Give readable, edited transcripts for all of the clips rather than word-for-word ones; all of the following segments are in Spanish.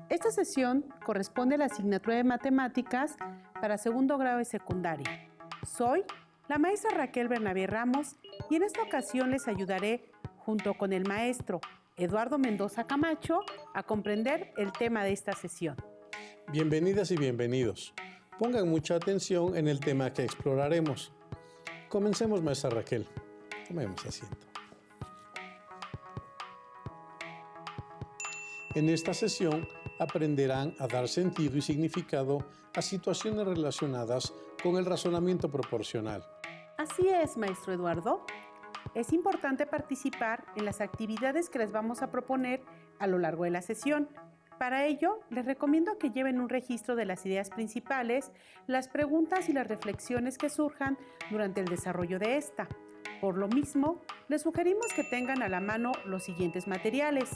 Esta sesión corresponde a la asignatura de Matemáticas para segundo grado de secundaria. Soy la maestra Raquel Bernabé Ramos y en esta ocasión les ayudaré, junto con el maestro Eduardo Mendoza Camacho, a comprender el tema de esta sesión. Bienvenidas y bienvenidos. Pongan mucha atención en el tema que exploraremos. Comencemos, maestra Raquel. Tomemos asiento. En esta sesión aprenderán a dar sentido y significado a situaciones relacionadas con el razonamiento proporcional. Así es, maestro Eduardo. Es importante participar en las actividades que les vamos a proponer a lo largo de la sesión. Para ello, les recomiendo que lleven un registro de las ideas principales, las preguntas y las reflexiones que surjan durante el desarrollo de esta. Por lo mismo, les sugerimos que tengan a la mano los siguientes materiales: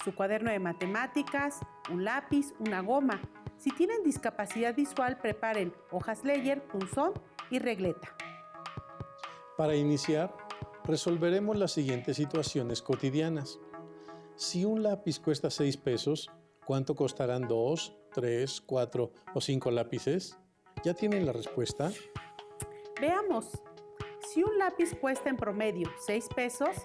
su cuaderno de matemáticas, un lápiz, una goma. Si tienen discapacidad visual, preparen hojas Leyer, punzón y regleta. Para iniciar, resolveremos las siguientes situaciones cotidianas. Si un lápiz cuesta 6 pesos, ¿cuánto costarán 2, 3, 4 o 5 lápices? ¿Ya tienen la respuesta? Veamos. Si un lápiz cuesta en promedio 6 pesos,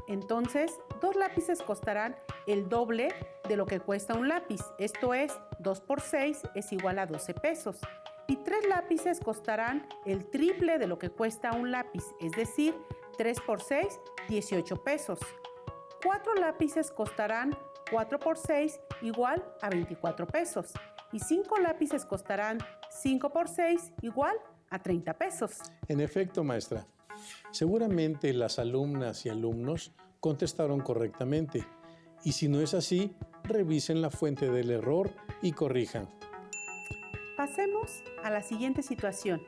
entonces 2 lápices costarán el doble de lo que cuesta un lápiz. Esto es, 2 por 6 es igual a 12 pesos. Y 3 lápices costarán el triple de lo que cuesta un lápiz, es decir, 3 por 6, 18 pesos. 4 lápices costarán 4 por 6 igual a 24 pesos. Y 5 lápices costarán 5 por 6 igual a 30 pesos. En efecto, maestra. Seguramente las alumnas y alumnos contestaron correctamente. Y si no es así, revisen la fuente del error y corrijan. Pasemos a la siguiente situación.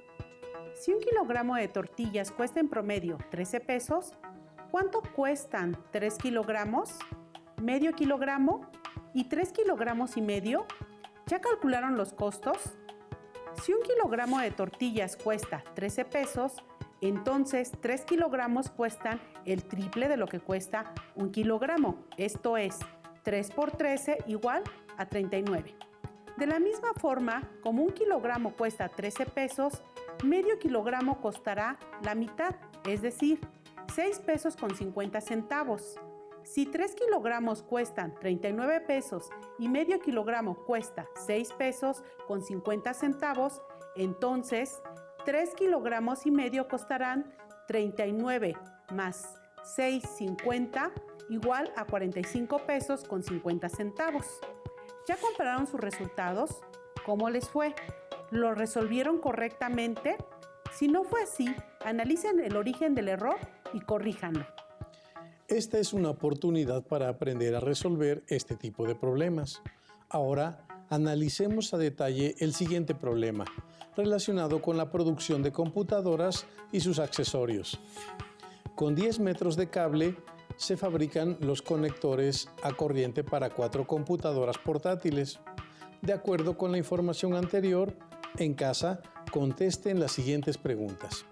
Si un kilogramo de tortillas cuesta en promedio 13 pesos, ¿cuánto cuestan 3 kilogramos, medio kilogramo y 3 kilogramos y medio? ¿Ya calcularon los costos? Si un kilogramo de tortillas cuesta 13 pesos, entonces 3 kilogramos cuestan el triple de lo que cuesta un kilogramo. Esto es, 3 por 13 igual a 39. De la misma forma, como un kilogramo cuesta 13 pesos, medio kilogramo costará la mitad, es decir, 6 pesos con 50 centavos. Si 3 kilogramos cuestan 39 pesos y medio kilogramo cuesta 6 pesos con 50 centavos, entonces 3 kilogramos y medio costarán 39 más 6,50 igual a 45 pesos con 50 centavos. ¿Ya compararon sus resultados? ¿Cómo les fue? ¿Lo resolvieron correctamente? Si no fue así, analicen el origen del error y corríjanlo. Esta es una oportunidad para aprender a resolver este tipo de problemas. Ahora, analicemos a detalle el siguiente problema, relacionado con la producción de computadoras y sus accesorios. Con 10 metros de cable se fabrican los conectores a corriente para 4 computadoras portátiles. De acuerdo con la información anterior, en casa contesten las siguientes preguntas.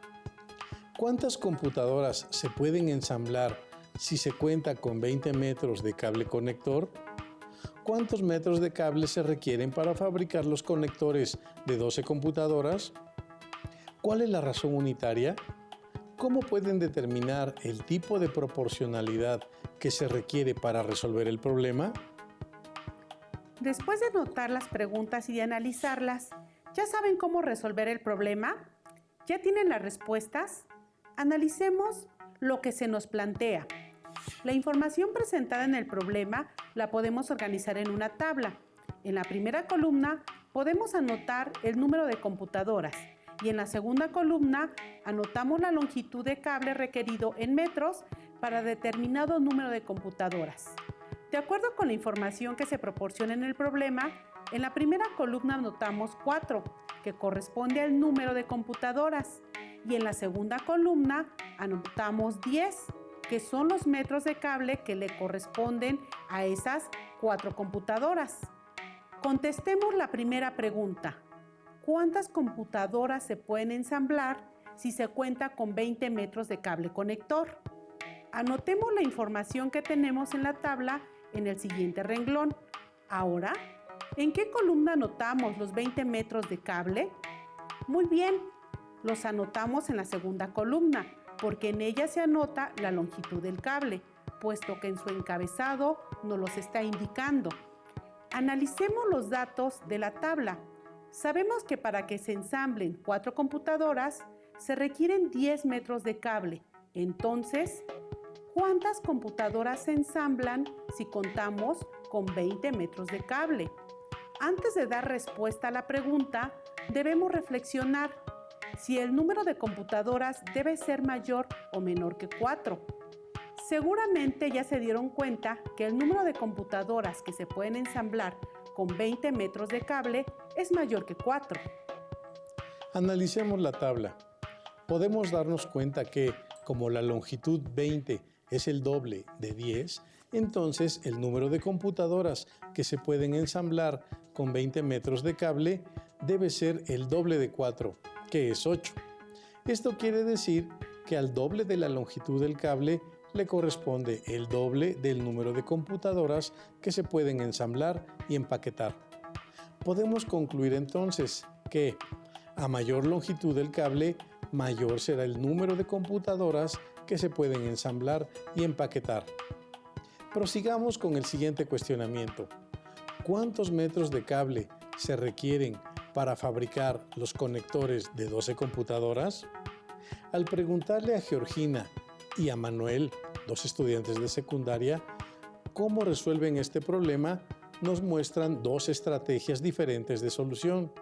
¿Cuántas computadoras se pueden ensamblar si se cuenta con 20 metros de cable conector? ¿Cuántos metros de cable se requieren para fabricar los conectores de 12 computadoras? ¿Cuál es la razón unitaria? ¿Cómo pueden determinar el tipo de proporcionalidad que se requiere para resolver el problema? Después de anotar las preguntas y de analizarlas, ¿ya saben cómo resolver el problema? ¿Ya tienen las respuestas? Analicemos lo que se nos plantea. La información presentada en el problema la podemos organizar en una tabla. En la primera columna podemos anotar el número de computadoras y en la segunda columna anotamos la longitud de cable requerido en metros para determinado número de computadoras. De acuerdo con la información que se proporciona en el problema, en la primera columna anotamos 4, que corresponde al número de computadoras, y en la segunda columna anotamos 10, que son los metros de cable que le corresponden a esas 4 computadoras. Contestemos la primera pregunta. ¿Cuántas computadoras se pueden ensamblar si se cuenta con 20 metros de cable conector? Anotemos la información que tenemos en la tabla en el siguiente renglón. Ahora, ¿En qué columna anotamos los 20 metros de cable? Muy bien, los anotamos en la segunda columna, porque en ella se anota la longitud del cable, puesto que en su encabezado nos los está indicando. Analicemos los datos de la tabla. Sabemos que para que se ensamblen 4 computadoras, se requieren 10 metros de cable. Entonces, ¿cuántas computadoras se ensamblan si contamos con 20 metros de cable? Antes de dar respuesta a la pregunta, debemos reflexionar si el número de computadoras debe ser mayor o menor que 4. Seguramente ya se dieron cuenta que el número de computadoras que se pueden ensamblar con 20 metros de cable es mayor que 4. Analicemos la tabla. Podemos darnos cuenta que, como la longitud 20 es el doble de 10, entonces el número de computadoras que se pueden ensamblar con 20 metros de cable debe ser el doble de 4, que es 8. Esto quiere decir que al doble de la longitud del cable le corresponde el doble del número de computadoras que se pueden ensamblar y empaquetar. Podemos concluir entonces que a mayor longitud del cable, mayor será el número de computadoras que se pueden ensamblar y empaquetar. Prosigamos con el siguiente cuestionamiento. ¿Cuántos metros de cable se requieren para fabricar los conectores de 12 computadoras? Al preguntarle a Georgina y a Manuel, dos estudiantes de secundaria, cómo resuelven este problema, nos muestran dos estrategias diferentes de solución.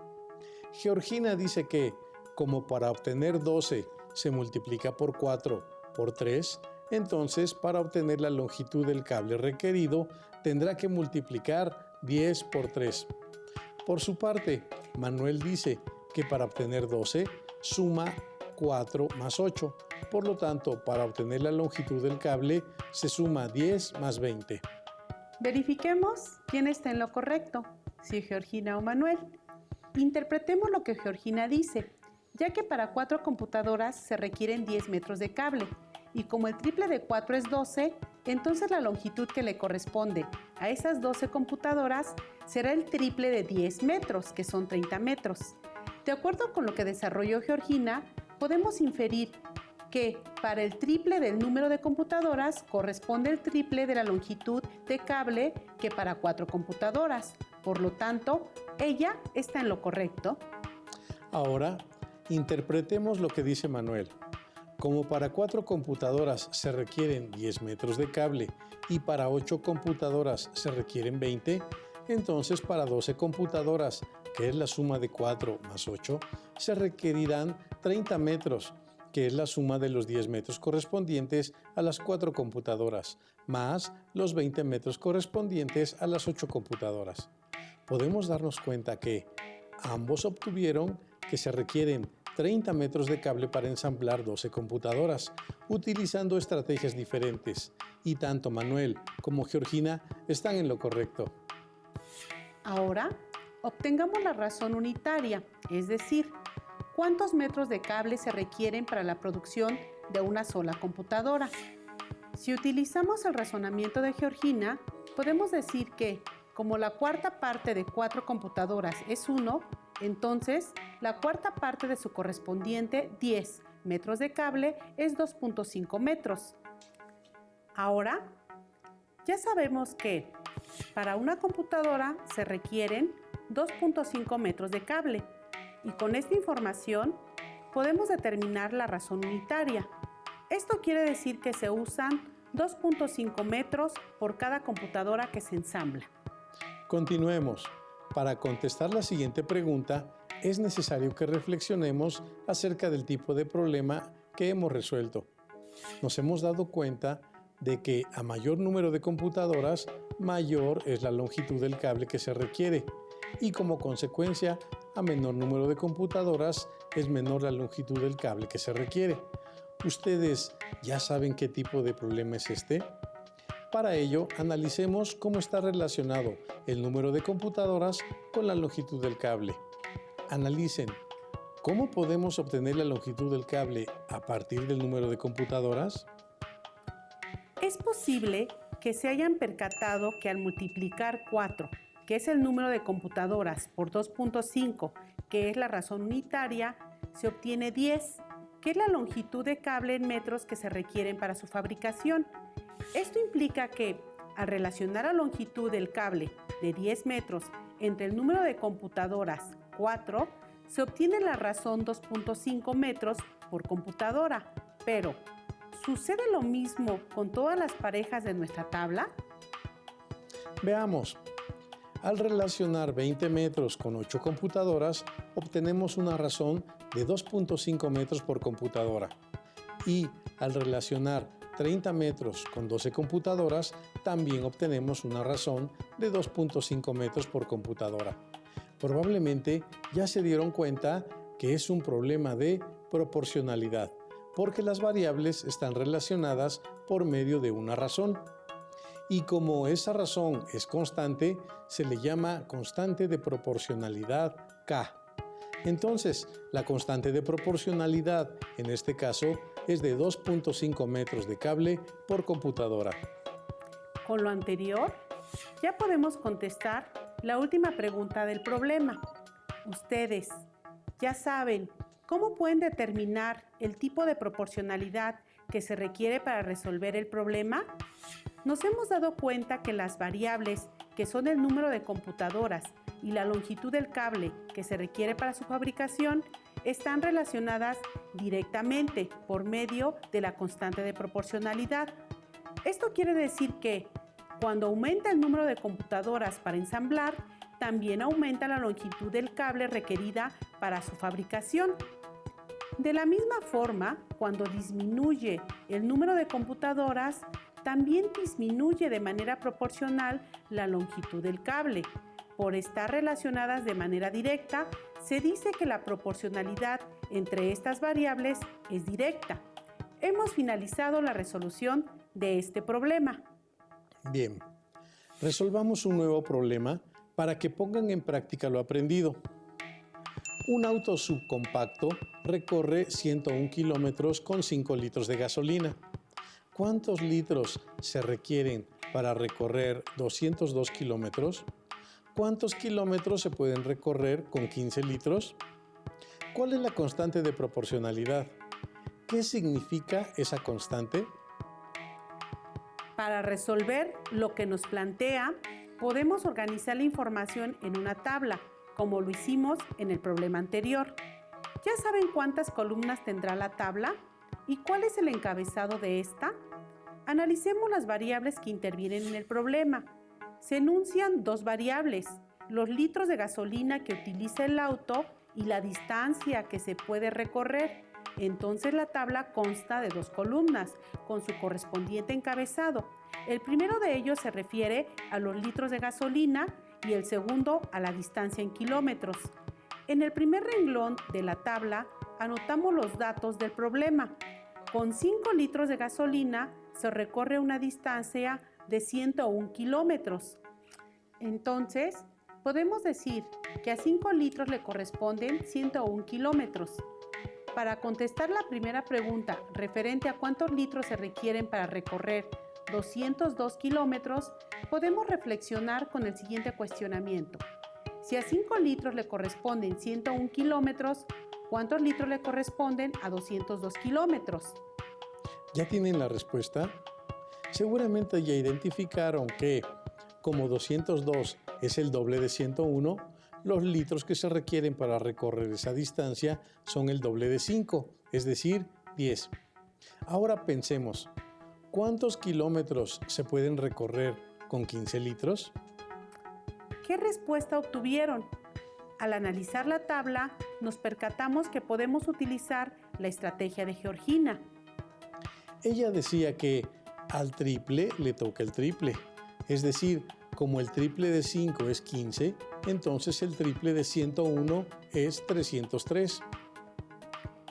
Georgina dice que, como para obtener 12 se multiplica por 4 por 3, entonces para obtener la longitud del cable requerido tendrá que multiplicar 10 por 3. Por su parte, Manuel dice que para obtener 12 suma 4 más 8. Por lo tanto, para obtener la longitud del cable se suma 10 más 20. Verifiquemos quién está en lo correcto, si Georgina o Manuel. Interpretemos lo que Georgina dice, ya que para 4 computadoras se requieren 10 metros de cable, y como el triple de 4 es 12, entonces la longitud que le corresponde a esas 12 computadoras será el triple de 10 metros, que son 30 metros. De acuerdo con lo que desarrolló Georgina, podemos inferir que para el triple del número de computadoras corresponde el triple de la longitud de cable que para 4 computadoras. Por lo tanto, ella está en lo correcto. Ahora, interpretemos lo que dice Manuel. Como para 4 computadoras se requieren 10 metros de cable y para 8 computadoras se requieren 20, entonces para 12 computadoras, que es la suma de 4 más 8, se requerirán 30 metros, que es la suma de los 10 metros correspondientes a las 4 computadoras, más los 20 metros correspondientes a las 8 computadoras. Podemos darnos cuenta que ambos obtuvieron que se requieren 30 metros de cable para ensamblar 12 computadoras, utilizando estrategias diferentes, y tanto Manuel como Georgina están en lo correcto. Ahora, obtengamos la razón unitaria, es decir, ¿cuántos metros de cable se requieren para la producción de una sola computadora? Si utilizamos el razonamiento de Georgina, podemos decir que, como la cuarta parte de 4 computadoras es 1, entonces la cuarta parte de su correspondiente 10 metros de cable es 2.5 metros. Ahora, ya sabemos que para una computadora se requieren 2.5 metros de cable y con esta información podemos determinar la razón unitaria. Esto quiere decir que se usan 2.5 metros por cada computadora que se ensambla. Continuemos. Para contestar la siguiente pregunta, es necesario que reflexionemos acerca del tipo de problema que hemos resuelto. Nos hemos dado cuenta de que a mayor número de computadoras, mayor es la longitud del cable que se requiere y como consecuencia, a menor número de computadoras, es menor la longitud del cable que se requiere. ¿Ustedes ya saben qué tipo de problema es este? Para ello, analicemos cómo está relacionado el número de computadoras con la longitud del cable. Analicen, ¿cómo podemos obtener la longitud del cable a partir del número de computadoras? Es posible que se hayan percatado que al multiplicar 4 que es el número de computadoras, por 2.5, que es la razón unitaria, se obtiene 10, que es la longitud de cable en metros que se requieren para su fabricación. Esto implica que, al relacionar la longitud del cable de 10 metros entre el número de computadoras, 4, se obtiene la razón 2.5 metros por computadora. Pero, ¿sucede lo mismo con todas las parejas de nuestra tabla? Veamos. Al relacionar 20 metros con 8 computadoras, obtenemos una razón de 2.5 metros por computadora. Y al relacionar 30 metros con 12 computadoras, también obtenemos una razón de 2.5 metros por computadora. Probablemente ya se dieron cuenta que es un problema de proporcionalidad, porque las variables están relacionadas por medio de una razón. Y como esa razón es constante, se le llama constante de proporcionalidad K. Entonces, la constante de proporcionalidad, en este caso, es de 2.5 metros de cable por computadora. Con lo anterior, ya podemos contestar la última pregunta del problema. Ustedes ya saben cómo pueden determinar el tipo de proporcionalidad que se requiere para resolver el problema. Nos hemos dado cuenta que las variables, que son el número de computadoras y la longitud del cable que se requiere para su fabricación, están relacionadas directamente por medio de la constante de proporcionalidad. Esto quiere decir que cuando aumenta el número de computadoras para ensamblar, también aumenta la longitud del cable requerida para su fabricación. De la misma forma, cuando disminuye el número de computadoras, también disminuye de manera proporcional la longitud del cable. Por estar relacionadas de manera directa, se dice que la proporcionalidad entre estas variables es directa. Hemos finalizado la resolución de este problema. Bien, resolvamos un nuevo problema para que pongan en práctica lo aprendido. Un auto subcompacto recorre 101 kilómetros con 5 litros de gasolina. ¿Cuántos litros se requieren para recorrer 202 kilómetros? ¿Cuántos kilómetros se pueden recorrer con 15 litros? ¿Cuál es la constante de proporcionalidad? ¿Qué significa esa constante? Para resolver lo que nos plantea, podemos organizar la información en una tabla, como lo hicimos en el problema anterior. ¿Ya saben cuántas columnas tendrá la tabla? ¿Y cuál es el encabezado de esta? Analicemos las variables que intervienen en el problema. Se enuncian dos variables, los litros de gasolina que utiliza el auto y la distancia que se puede recorrer. Entonces la tabla consta de dos columnas, con su correspondiente encabezado. El primero de ellos se refiere a los litros de gasolina y el segundo a la distancia en kilómetros. En el primer renglón de la tabla anotamos los datos del problema. Con 5 litros de gasolina se recorre una distancia de 101 kilómetros. Entonces, podemos decir que a 5 litros le corresponden 101 kilómetros. Para contestar la primera pregunta referente a cuántos litros se requieren para recorrer 202 kilómetros, podemos reflexionar con el siguiente cuestionamiento. Si a 5 litros le corresponden 101 kilómetros, ¿cuántos litros le corresponden a 202 kilómetros? ¿Ya tienen la respuesta? Seguramente ya identificaron que, como 202 es el doble de 101, los litros que se requieren para recorrer esa distancia son el doble de 5, es decir, 10. Ahora pensemos, ¿cuántos kilómetros se pueden recorrer con 15 litros? ¿Qué respuesta obtuvieron? Al analizar la tabla, nos percatamos que podemos utilizar la estrategia de Georgina. Ella decía que al triple le toca el triple, es decir, como el triple de 5 es 15, entonces el triple de 101 es 303.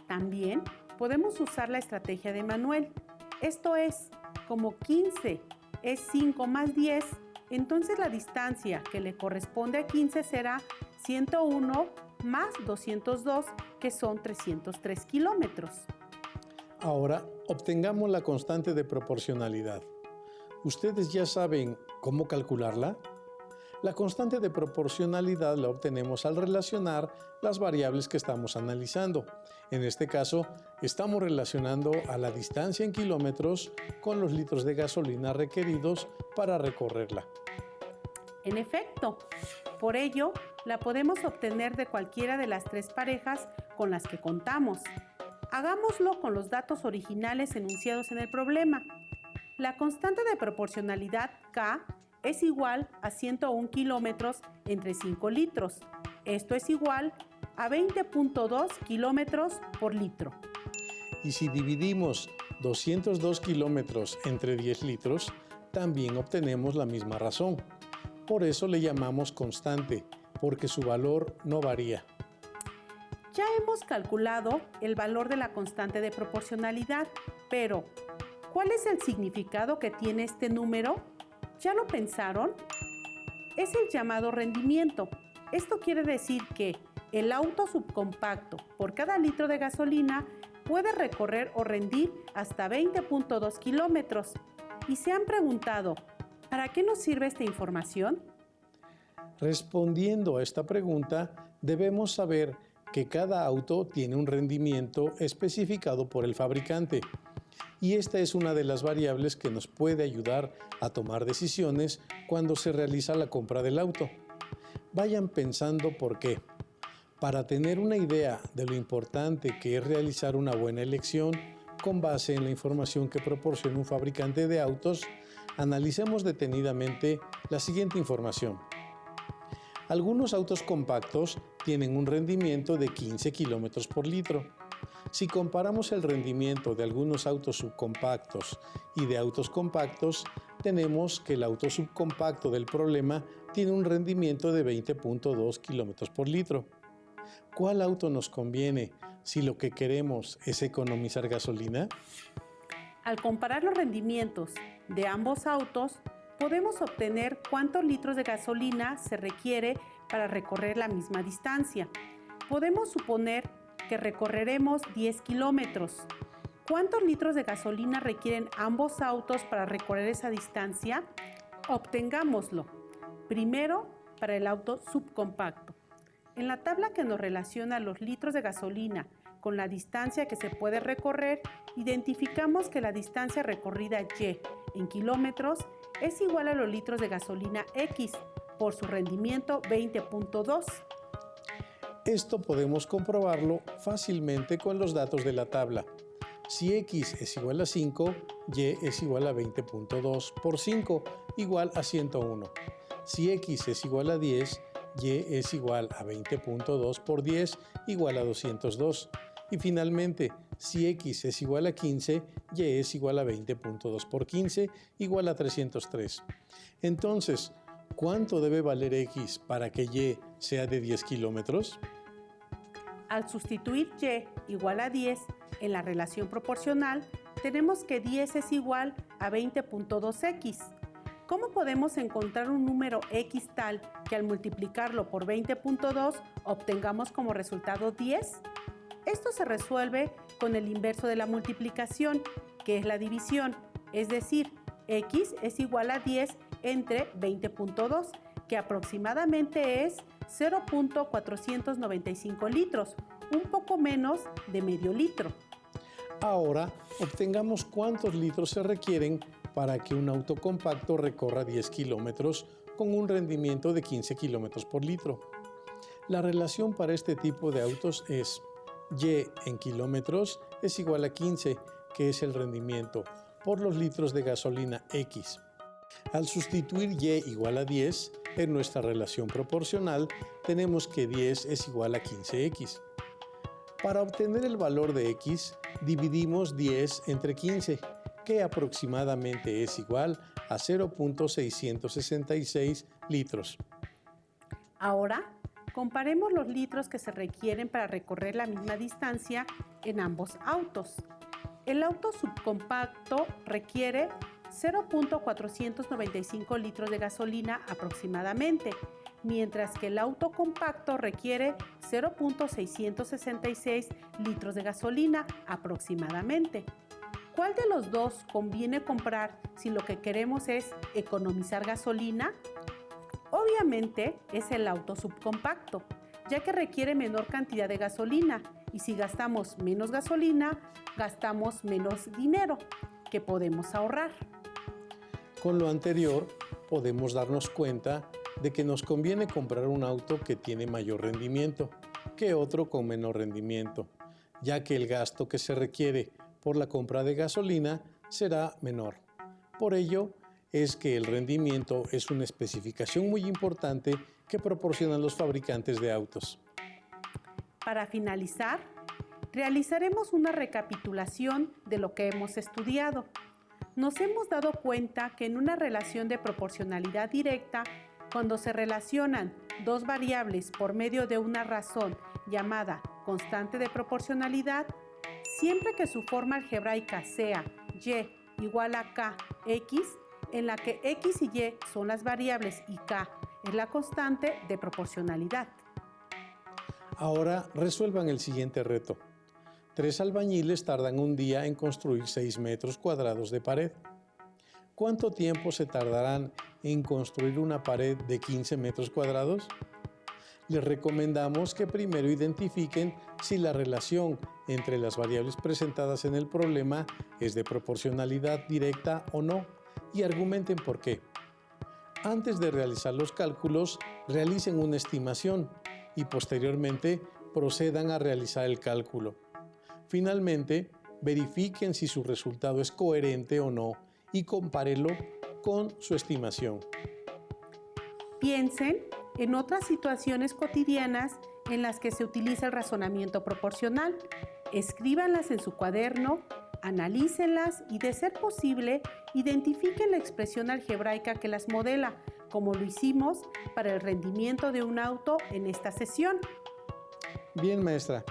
También podemos usar la estrategia de Manuel. Esto es, como 15 es 5 más 10, entonces la distancia que le corresponde a 15 será 101 más 202, que son 303 kilómetros. Ahora obtengamos la constante de proporcionalidad. ¿Ustedes ya saben cómo calcularla? La constante de proporcionalidad la obtenemos al relacionar las variables que estamos analizando. En este caso, estamos relacionando a la distancia en kilómetros con los litros de gasolina requeridos para recorrerla. En efecto, por ello, la podemos obtener de cualquiera de las tres parejas con las que contamos. Hagámoslo con los datos originales enunciados en el problema. La constante de proporcionalidad K es igual a 101 kilómetros entre 5 litros. Esto es igual a 20.2 kilómetros por litro. Y si dividimos 202 kilómetros entre 10 litros, también obtenemos la misma razón. Por eso le llamamos constante, porque su valor no varía. Ya hemos calculado el valor de la constante de proporcionalidad, pero ¿cuál es el significado que tiene este número? ¿Ya lo pensaron? Es el llamado rendimiento. Esto quiere decir que el auto subcompacto por cada litro de gasolina puede recorrer o rendir hasta 20.2 kilómetros. ¿Y se han preguntado, ¿para qué nos sirve esta información? Respondiendo a esta pregunta, debemos saber que cada auto tiene un rendimiento especificado por el fabricante. Y esta es una de las variables que nos puede ayudar a tomar decisiones cuando se realiza la compra del auto. Vayan pensando por qué. Para tener una idea de lo importante que es realizar una buena elección con base en la información que proporciona un fabricante de autos, analicemos detenidamente la siguiente información. Algunos autos compactos tienen un rendimiento de 15 kilómetros por litro. Si comparamos el rendimiento de algunos autos subcompactos y de autos compactos, tenemos que el auto subcompacto del problema tiene un rendimiento de 20.2 kilómetros por litro. ¿Cuál auto nos conviene si lo que queremos es economizar gasolina? Al comparar los rendimientos de ambos autos, podemos obtener cuántos litros de gasolina se requiere para recorrer la misma distancia. Podemos suponer que recorreremos 10 kilómetros. ¿Cuántos litros de gasolina requieren ambos autos para recorrer esa distancia? Obtengámoslo. Primero, para el auto subcompacto. En la tabla que nos relaciona los litros de gasolina con la distancia que se puede recorrer, identificamos que la distancia recorrida Y en kilómetros es igual a los litros de gasolina X por su rendimiento 20.2. Esto podemos comprobarlo fácilmente con los datos de la tabla. Si X es igual a 5, Y es igual a 20.2 por 5, igual a 101. Si X es igual a 10, Y es igual a 20.2 por 10, igual a 202. Y finalmente, si X es igual a 15, Y es igual a 20.2 por 15, igual a 303. Entonces, ¿cuánto debe valer X para que Y sea de 10 kilómetros? Al sustituir Y igual a 10 en la relación proporcional, tenemos que 10 es igual a 20.2X. ¿Cómo podemos encontrar un número X tal que al multiplicarlo por 20.2 obtengamos como resultado 10? Esto se resuelve con el inverso de la multiplicación, que es la división, es decir, X es igual a 10 entre 20.2, que aproximadamente es 0.495 litros, un poco menos de medio litro. Ahora, obtengamos cuántos litros se requieren para que un auto compacto recorra 10 kilómetros con un rendimiento de 15 kilómetros por litro. La relación para este tipo de autos es Y en kilómetros es igual a 15, que es el rendimiento, por los litros de gasolina X. Al sustituir Y igual a 10, en nuestra relación proporcional, tenemos que 10 es igual a 15X. Para obtener el valor de X, dividimos 10 entre 15, que aproximadamente es igual a 0.666 litros. Ahora, comparemos los litros que se requieren para recorrer la misma distancia en ambos autos. El auto subcompacto requiere 0.495 litros de gasolina aproximadamente, mientras que el auto compacto requiere 0.666 litros de gasolina aproximadamente. ¿Cuál de los dos conviene comprar si lo que queremos es economizar gasolina? Obviamente es el auto subcompacto, ya que requiere menor cantidad de gasolina y si gastamos menos gasolina, gastamos menos dinero que podemos ahorrar. Con lo anterior, podemos darnos cuenta de que nos conviene comprar un auto que tiene mayor rendimiento que otro con menor rendimiento, ya que el gasto que se requiere por la compra de gasolina será menor. Por ello, es que el rendimiento es una especificación muy importante que proporcionan los fabricantes de autos. Para finalizar, realizaremos una recapitulación de lo que hemos estudiado. Nos hemos dado cuenta que en una relación de proporcionalidad directa, cuando se relacionan dos variables por medio de una razón llamada constante de proporcionalidad, siempre que su forma algebraica sea y igual a k, x, en la que x y y son las variables y k es la constante de proporcionalidad. Ahora resuelvan el siguiente reto. 3 albañiles tardan un día en construir 6 metros cuadrados de pared. ¿Cuánto tiempo se tardarán en construir una pared de 15 metros cuadrados? Les recomendamos que primero identifiquen si la relación entre las variables presentadas en el problema es de proporcionalidad directa o no y argumenten por qué. Antes de realizar los cálculos, realicen una estimación y posteriormente procedan a realizar el cálculo. Finalmente, verifiquen si su resultado es coherente o no y compárelo con su estimación. Piensen en otras situaciones cotidianas en las que se utiliza el razonamiento proporcional. Escríbanlas en su cuaderno, analícenlas y, de ser posible, identifiquen la expresión algebraica que las modela, como lo hicimos para el rendimiento de un auto en esta sesión. Bien, maestra.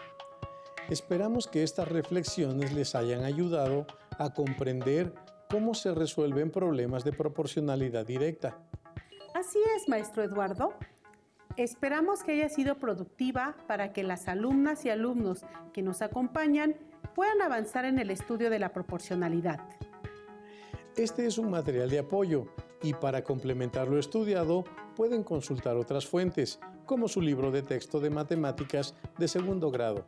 Esperamos que estas reflexiones les hayan ayudado a comprender cómo se resuelven problemas de proporcionalidad directa. Así es, maestro Eduardo. Esperamos que haya sido productiva para que las alumnas y alumnos que nos acompañan puedan avanzar en el estudio de la proporcionalidad. Este es un material de apoyo y para complementar lo estudiado pueden consultar otras fuentes, como su libro de texto de matemáticas de segundo grado.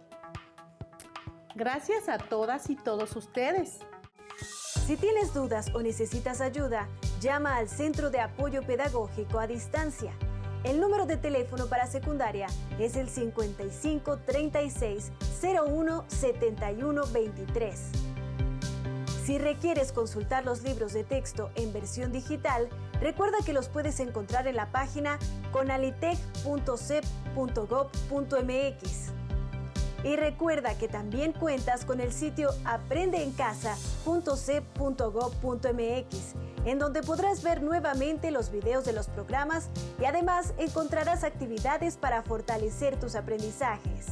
Gracias a todas y todos ustedes. Si tienes dudas o necesitas ayuda, llama al Centro de Apoyo Pedagógico a Distancia. El número de teléfono para secundaria es el 55 36 01 71 23. Si requieres consultar los libros de texto en versión digital, recuerda que los puedes encontrar en la página conalitec.cep.gov.mx. Y recuerda que también cuentas con el sitio aprendeencasa.cep.gov.mx, en donde podrás ver nuevamente los videos de los programas y además encontrarás actividades para fortalecer tus aprendizajes.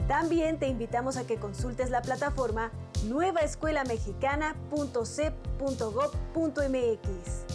También te invitamos a que consultes la plataforma nuevaescuelamexicana.cep.gov.mx.